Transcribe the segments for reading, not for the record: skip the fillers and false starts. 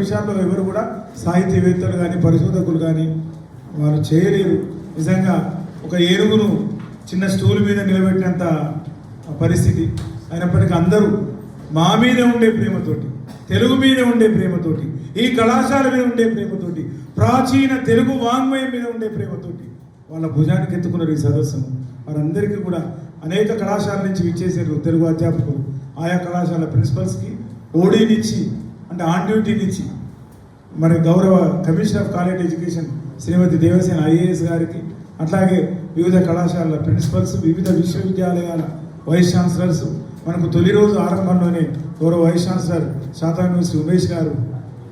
విషయాల్లో ఎవరు కూడా సాహిత్యవేత్తలు కానీ పరిశోధకులు కానీ వాళ్ళు చేయలేరు. నిజంగా ఒక ఏనుగును చిన్న స్టూల్ మీద నిలబెట్టినంత పరిస్థితి. అయినప్పటికీ అందరూ మా మీద ఉండే ప్రేమతోటి, తెలుగు మీద ఉండే ప్రేమతోటి, ఈ కళాశాల మీద ఉండే ప్రేమతోటి, ప్రాచీన తెలుగు వాంగ్మయం మీద ఉండే ప్రేమతోటి వాళ్ళ భుజానికి ఎత్తుకున్నారు ఈ సదస్సును. వారందరికీ కూడా అనేక కళాశాల నుంచి విచ్చేసారు తెలుగు అధ్యాపకులు. ఆయా కళాశాల ప్రిన్సిపల్స్కి ఓడీనిచ్చి అంటే ఆన్ డ్యూటీనిచ్చి మరి గౌరవ commissioner of college education Srimati Devasena IAS గారికి, అట్లాగే వివిధ కళాశాలల ప్రిన్సిపల్స్, వివిధ విశ్వవిద్యాలయాల వైస్ ఛాన్సలర్స్, మనకు తొలి రోజు ఆరంభంలోనే గౌరవ వైస్ ఛాన్సలర్ శాతాన్వేష్ ఉమేష్ గారు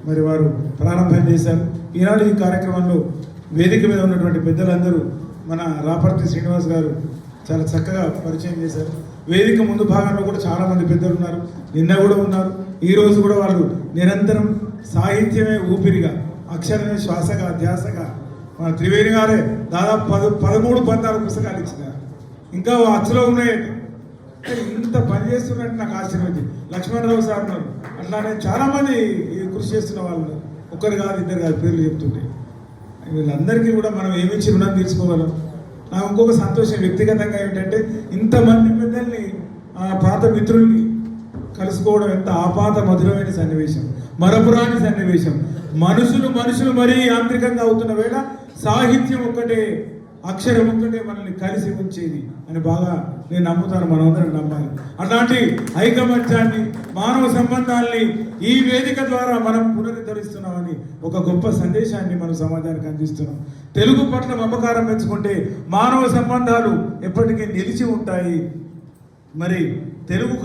మరి వారు ప్రారంభం చేశారు. ఈనాడు ఈ కార్యక్రమంలో వేదిక మీద ఉన్నటువంటి పెద్దలందరూ మన రాపర్తి శ్రీనివాస్ గారు చాలా చక్కగా పరిచయం చేశారు. వేదిక ముందు భాగంలో కూడా చాలామంది పెద్దలు ఉన్నారు, నిన్న కూడా ఉన్నారు, ఈరోజు కూడా వాళ్ళు నిరంతరం సాహిత్యమే ఊపిరిగా, అక్షరమే శ్వాసగా, ధ్యాసగా మన త్రివేణి గారే దాదాపు 13-14 పుస్తకాలు ఇచ్చినారు. ఇంకా అచ్చులో ఉన్నాయి. ఇంత పని చేస్తున్నట్టు నాకు ఆశ్చర్యం. లక్ష్మణరావు సార్ ఉన్నారు, అట్లానే చాలామంది కృషి చేస్తున్న వాళ్ళు, ఒకరు కాదు ఇద్దరు కాదు పేర్లు చెప్తుంటే. వీళ్ళందరికీ కూడా మనం ఏమిచ్చి రుణం తీర్చుకోగలం. నాకు ఇంకొక సంతోషం వ్యక్తిగతంగా ఏంటంటే ఇంతమంది పెద్దల్ని పాత మిత్రుల్ని కలుసుకోవడం ఎంత ఆపాత మధురమైన సన్నివేశం, మరపురాని సన్నివేశం. మనుషులు మరీ యాంత్రికంగా అవుతున్న వేళ సాహిత్యం ఒక్కటే, అక్షరం ఒక్కటే మనల్ని కలిసి ఉంచేది అని బాగా నేను నమ్ముతాను, మనమందరం నమ్మాలి. అట్లాంటి ఐకమత్యాన్ని, మానవ సంబంధాల్ని ఈ వేదిక ద్వారా మనం పునరుద్ధరిస్తున్నామని ఒక గొప్ప సందేశాన్ని మనం సమాజానికి అందిస్తున్నాం. తెలుగు పట్ల మమకారం పెంచుకుంటే మానవ సంబంధాలు ఎప్పటికీ నిలిచి ఉంటాయి. మరి తెలుగు